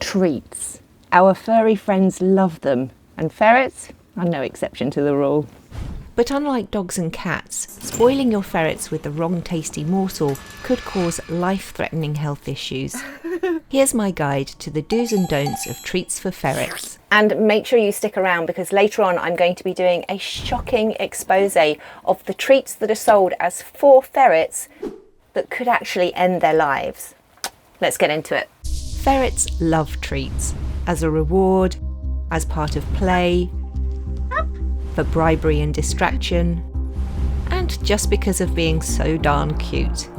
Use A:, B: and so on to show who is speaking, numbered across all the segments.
A: treats. Our furry friends love them, and ferrets are no exception to the rule.
B: But unlike dogs and cats, spoiling your ferrets with the wrong tasty morsel could cause life-threatening health issues. Here's my guide to the do's and don'ts of treats for ferrets.
A: And make sure you stick around, because later on I'm going to be doing a shocking expose of the treats that are sold as for ferrets that could actually end their lives. Let's get into it.
B: Ferrets love treats, as a reward, as part of play, for bribery and distraction, and just because of being so darn cute.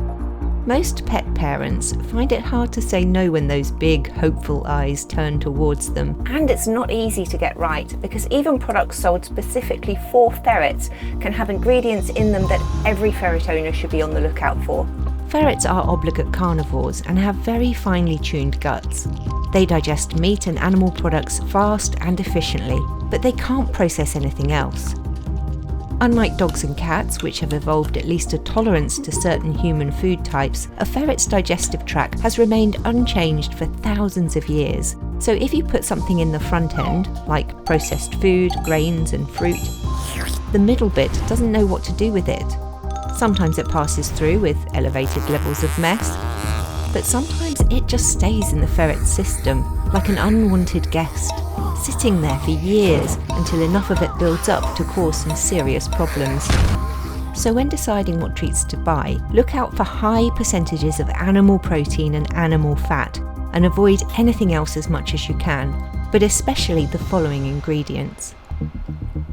B: Most pet parents find it hard to say no when those big, hopeful eyes turn towards them.
A: And it's not easy to get right, because even products sold specifically for ferrets can have ingredients in them that every ferret owner should be on the lookout for.
B: Ferrets are obligate carnivores and have very finely tuned guts. They digest meat and animal products fast and efficiently, but they can't process anything else. Unlike dogs and cats, which have evolved at least a tolerance to certain human food types, a ferret's digestive tract has remained unchanged for thousands of years. So if you put something in the front end, like processed food, grains and fruit, the middle bit doesn't know what to do with it. Sometimes it passes through with elevated levels of mess, but sometimes it just stays in the ferret's system, like an unwanted guest, sitting there for years until enough of it builds up to cause some serious problems. So when deciding what treats to buy, look out for high percentages of animal protein and animal fat, and avoid anything else as much as you can, but especially the following ingredients.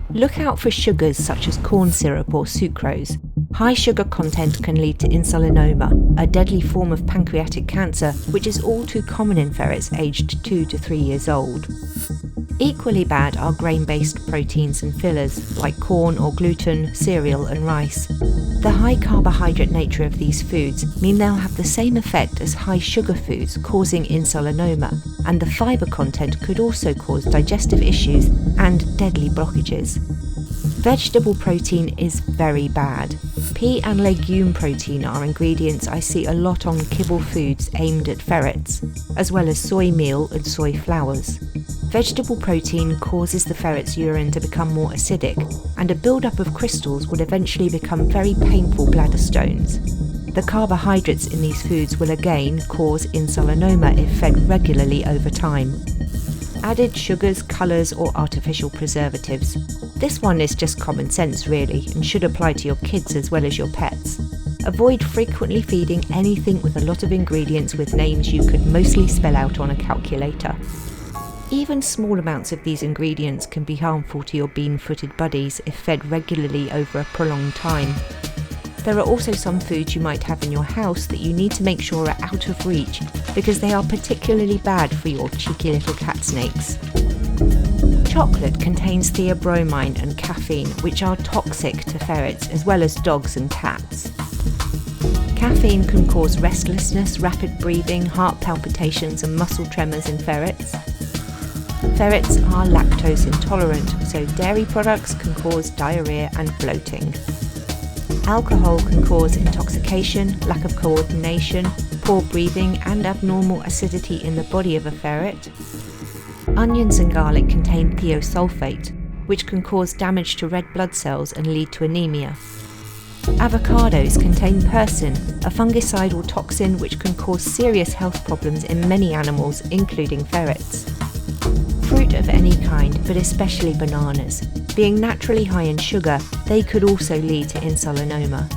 B: Look out for sugars such as corn syrup or sucrose. High sugar content can lead to insulinoma, a deadly form of pancreatic cancer, which is all too common in ferrets aged 2 to 3 years old. Equally bad are grain-based proteins and fillers, like corn or gluten, cereal and rice. The high carbohydrate nature of these foods mean they'll have the same effect as high sugar foods, causing insulinoma, and the fibre content could also cause digestive issues and deadly blockages. Vegetable protein is very bad. Pea and legume protein are ingredients I see a lot on kibble foods aimed at ferrets, as well as soy meal and soy flours. Vegetable protein causes the ferret's urine to become more acidic, and a build-up of crystals will eventually become very painful bladder stones. The carbohydrates in these foods will again cause insulinoma if fed regularly over time. Added sugars, colours or artificial preservatives. This one is just common sense really, and should apply to your kids as well as your pets. Avoid frequently feeding anything with a lot of ingredients with names you could mostly spell out on a calculator. Even small amounts of these ingredients can be harmful to your bean-footed buddies if fed regularly over a prolonged time. There are also some foods you might have in your house that you need to make sure are out of reach, because they are particularly bad for your cheeky little cat snakes. Chocolate contains theobromine and caffeine, which are toxic to ferrets as well as dogs and cats. Caffeine can cause restlessness, rapid breathing, heart palpitations and muscle tremors in ferrets. Ferrets are lactose intolerant, so dairy products can cause diarrhea and bloating. Alcohol can cause intoxication, lack of coordination, poor breathing and abnormal acidity in the body of a ferret. Onions and garlic contain thiosulfate, which can cause damage to red blood cells and lead to anemia. Avocados contain persin, a fungicidal toxin which can cause serious health problems in many animals, including ferrets. Fruit of any kind, but especially bananas. Being naturally high in sugar, they could also lead to insulinoma.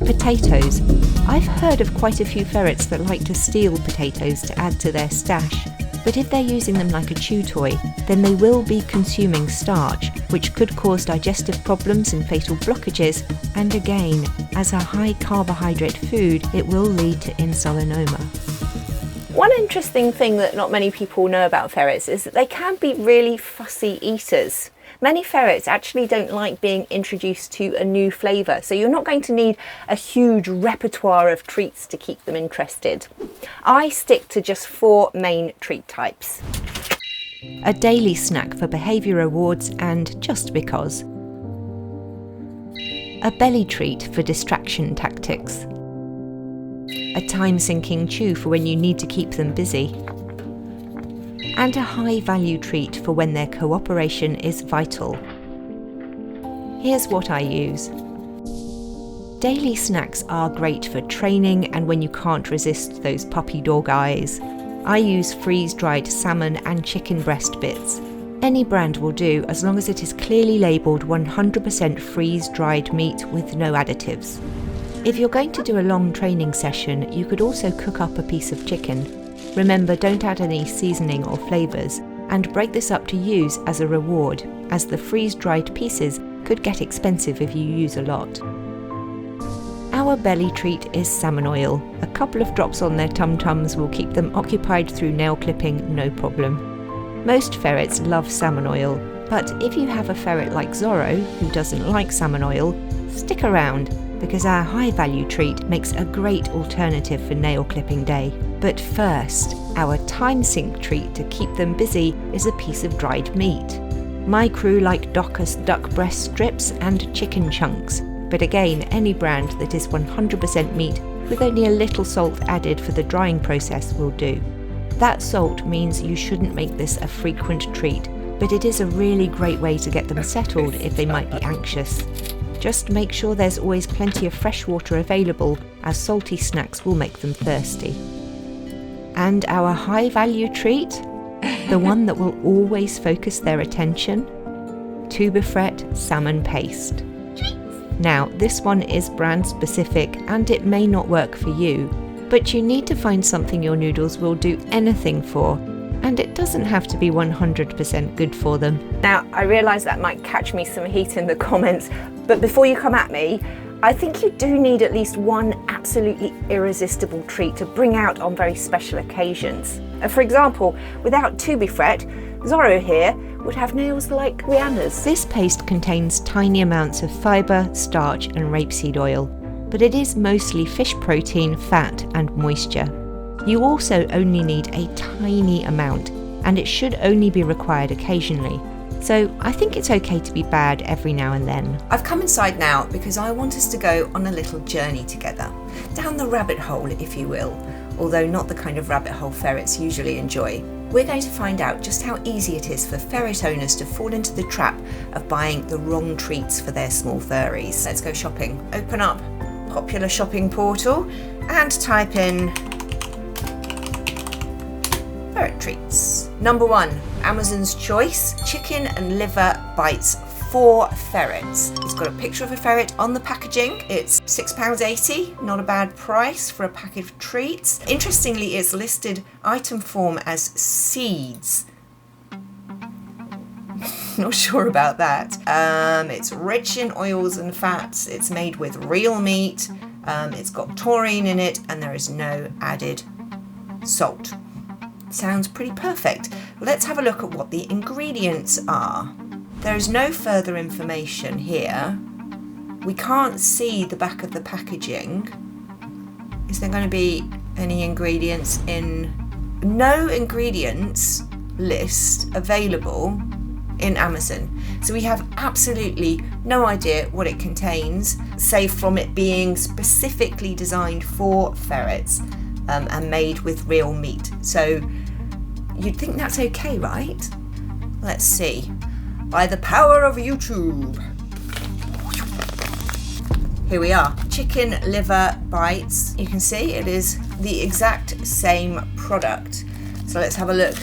B: Potatoes. I've heard of quite a few ferrets that like to steal potatoes to add to their stash, but if they're using them like a chew toy, then they will be consuming starch, which could cause digestive problems and fatal blockages, and again, as a high carbohydrate food, it will lead to insulinoma.
A: One interesting thing that not many people know about ferrets is that they can be really fussy eaters. Many ferrets actually don't like being introduced to a new flavour, so you're not going to need a huge repertoire of treats to keep them interested. I stick to just 4 main treat types.
B: A daily snack for behaviour rewards and just because. A belly treat for distraction tactics. A time-sinking chew for when you need to keep them busy. and a high-value treat for when their cooperation is vital. Here's what I use. Daily snacks are great for training and when you can't resist those puppy dog eyes. I use freeze-dried salmon and chicken breast bits. Any brand will do as long as it is clearly labelled 100% freeze-dried meat with no additives. If you're going to do a long training session, you could also cook up a piece of chicken. Remember, don't add any seasoning or flavours, and break this up to use as a reward, as the freeze-dried pieces could get expensive if you use a lot. Our belly treat is salmon oil. A couple of drops on their tum-tums will keep them occupied through nail clipping, no problem. Most ferrets love salmon oil, but if you have a ferret like Zorro, who doesn't like salmon oil, stick around, because our high-value treat makes a great alternative for nail clipping day. But first, our time sink treat to keep them busy is a piece of dried meat. My crew like Docker's duck breast strips and chicken chunks, but again, any brand that is 100% meat with only a little salt added for the drying process will do. That salt means you shouldn't make this a frequent treat, but it is a really great way to get them settled if they might be anxious. Just make sure there's always plenty of fresh water available, as salty snacks will make them thirsty. And our high-value treat, the one that will always focus their attention, 𝗙𝗿𝗄𝗏 salmon paste. Now, this one is brand specific and it may not work for you, but you need to find something your noodles will do anything for, and it doesn't have to be 100% good for them.
A: Now, I realise that might catch me some heat in the comments, but before you come at me, I think you do need at least one absolutely irresistible treat to bring out on very special occasions. For example, without 𝗙𝗿𝗄𝗏, Zorro here would have nails like Rihanna's.
B: This paste contains tiny amounts of fibre, starch and rapeseed oil, but it is mostly fish protein, fat and moisture. You also only need a tiny amount, and it should only be required occasionally. So I think it's okay to be bad every now and then.
A: I've come inside now because I want us to go on a little journey together, down the rabbit hole if you will, although not the kind of rabbit hole ferrets usually enjoy. We're going to find out just how easy it is for ferret owners to fall into the trap of buying the wrong treats for their small furries. Let's go shopping. Open up popular shopping portal and type in ferret treats. Number 1, Amazon's choice, chicken and liver bites for ferrets. It's got a picture of a ferret on the packaging. It's £6.80, not a bad price for a packet of treats. Interestingly, it's listed item form as seeds. Not sure about that. It's rich in oils and fats. It's made with real meat. It's got taurine in it, and there is no added salt. Sounds pretty perfect. Let's have a look at what the ingredients are. There is no further information here. We can't see the back of the packaging. Is there going to be any ingredients in? No ingredients list available in Amazon. So we have absolutely no idea what it contains, save from it being specifically designed for ferrets and made with real meat. So you'd think that's okay, right? Let's see. By the power of YouTube. Here we are. Chicken liver bites. You can see it is the exact same product. So let's have a look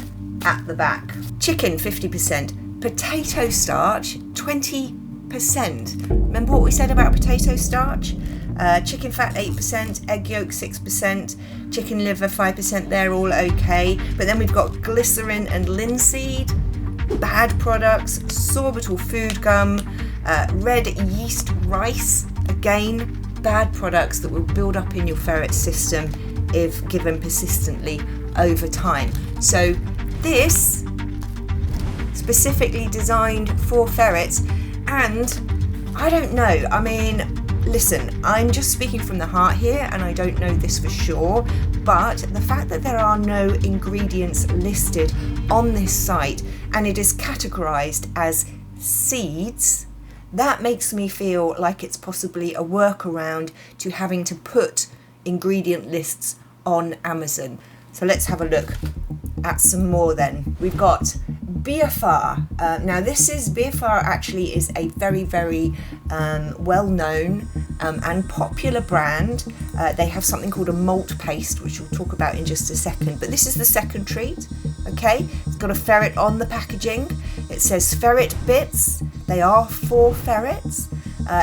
A: at the back. Chicken 50%, potato starch 20%. Remember what we said about potato starch? Chicken fat 8%, egg yolk 6%, chicken liver 5%, they're all okay. But then we've got glycerin and linseed, bad products, sorbitol food gum, red yeast rice, again, bad products that will build up in your ferret system if given persistently over time. So this, specifically designed for ferrets, and I don't know, I mean, listen, I'm just speaking from the heart here and I don't know this for sure, but the fact that there are no ingredients listed on this site and it is categorized as seeds, that makes me feel like it's possibly a workaround to having to put ingredient lists on Amazon. So let's have a look
B: at some more then. We've got 𝗵𝗿𝗃𝗏. Now 𝗵𝗿𝗃𝗏 actually is a very, very well-known and popular brand. They have something called a malt paste, which we'll talk about in just a second. But this is the second treat, okay? It's got a ferret on the packaging. It says ferret bits. They are for ferrets.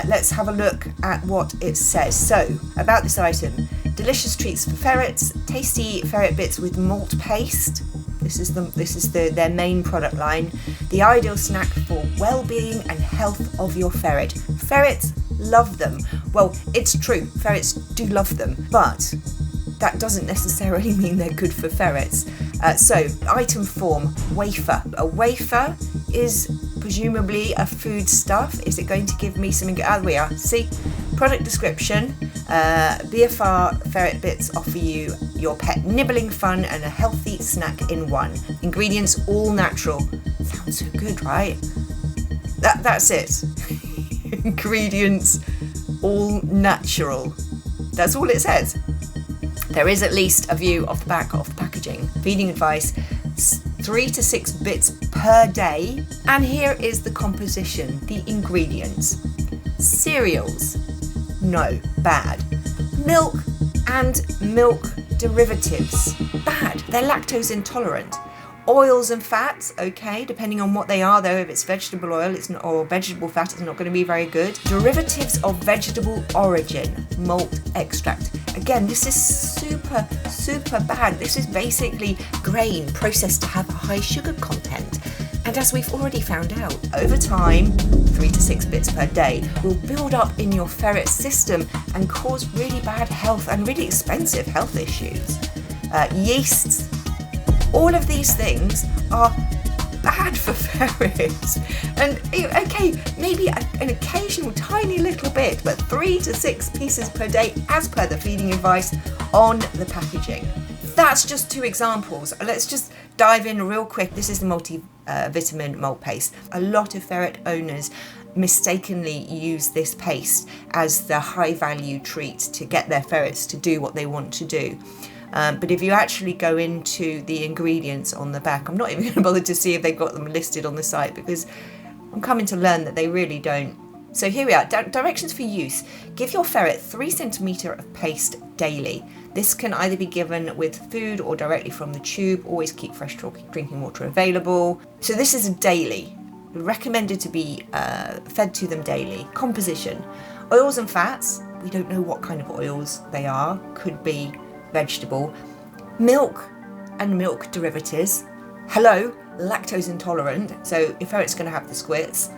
B: Let's have a look at what it says. So, about this item. Delicious treats for ferrets, tasty ferret bits with malt paste. This is their main product line. The ideal snack for well-being and health of your ferret. Ferrets love them. Well, it's true, ferrets do love them, but that doesn't necessarily mean they're good for ferrets. So, item form, wafer. A wafer is presumably a food stuff. Is it going to give me something? Ah, we are. See, product description. 𝗵𝗿𝗃𝗏 ferret bits offer you your pet nibbling fun and a healthy snack in one. Ingredients all natural. Sounds so good, right? That's it. Ingredients all natural. That's all it says. There is at least a view of the back of the packaging. Feeding advice, 3 to 6 bits per day. And here is the composition, the ingredients. Cereals, no, bad. Milk and milk derivatives, bad. They're lactose intolerant. Oils and fats, okay, depending on what they are though. If it's vegetable oil, it's not, or vegetable fat, it's not going to be very good. Derivatives of vegetable origin, malt extract. Again, this is super, super bad. This is basically grain processed to have a high sugar content. And as we've already found out, over time, 3 to 6 bits per day will build up in your ferret system and cause really bad health and really expensive health issues. Yeasts, all of these things are bad for ferrets. And okay, maybe an occasional tiny little bit, but 3 to 6 pieces per day as per the feeding advice on the packaging. That's just 2 examples. Let's just dive in real quick. This is the multivitamin malt paste. A lot of ferret owners mistakenly use this paste as the high value treat to get their ferrets to do what they want to do. But if you actually go into the ingredients on the back, I'm not even going to bother to see if they've got them listed on the site because I'm coming to learn that they really don't. So here we are, directions for use. Give your ferret 3 centimetre of paste daily. This can either be given with food or directly from the tube. Always keep fresh drinking water available. So this is a daily. Recommended to be fed to them daily. Composition. Oils and fats. We don't know what kind of oils they are. Could be vegetable. Milk and milk derivatives. Hello, lactose intolerant. So your ferret's going to have the squirts.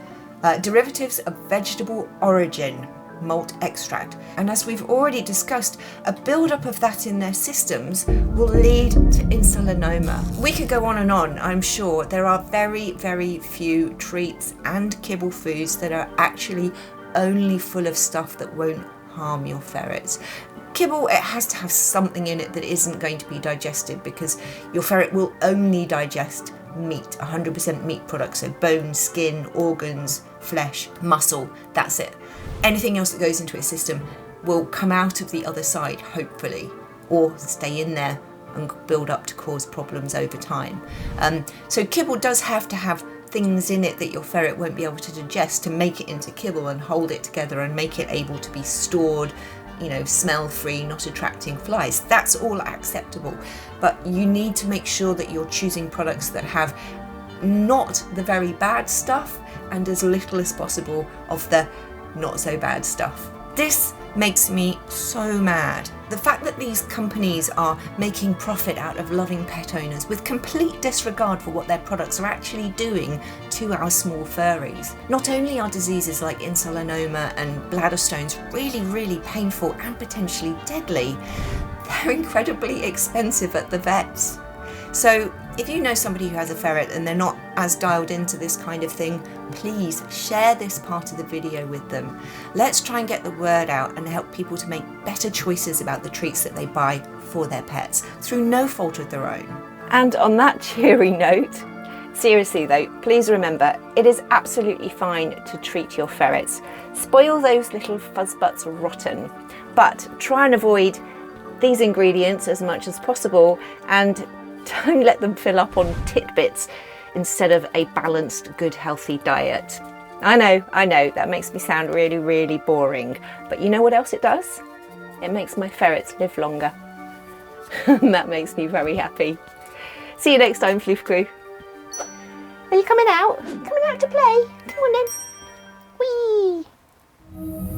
B: Derivatives of vegetable origin, malt extract. And as we've already discussed, a build-up of that in their systems will lead to insulinoma. We could go on and on, I'm sure. There are very, very few treats and kibble foods that are actually only full of stuff that won't harm your ferrets. Kibble, it has to have something in it that isn't going to be digested because your ferret will only digest meat, 100% meat products, so bone, skin, organs, flesh, muscle, that's it. Anything else that goes into its system will come out of the other side, hopefully, or stay in there and build up to cause problems over time. So kibble does have to have things in it that your ferret won't be able to digest to make it into kibble and hold it together and make it able to be stored, you know, smell-free, not attracting flies. That's all acceptable. But you need to make sure that you're choosing products that have not the very bad stuff and as little as possible of the not so bad stuff. This makes me so mad. The fact that these companies are making profit out of loving pet owners with complete disregard for what their products are actually doing to our small furries. Not only are diseases like insulinoma and bladder stones really, really painful and potentially deadly, they're incredibly expensive at the vets. So if you know somebody who has a ferret and they're not as dialed into this kind of thing, please share this part of the video with them. Let's try and get the word out and help people to make better choices about the treats that they buy for their pets through no fault of their own.
A: And on that cheery note, seriously though, please remember, it is absolutely fine to treat your ferrets. Spoil those little fuzzbutts rotten, but try and avoid these ingredients as much as possible and Don't let them fill up on tidbits instead of a balanced, good, healthy diet. I know, that makes me sound really, really boring. But you know what else it does? It makes my ferrets live longer. And that makes me very happy. See you next time, Floof Crew. Are you coming out? Coming out to play? Come on then. Whee!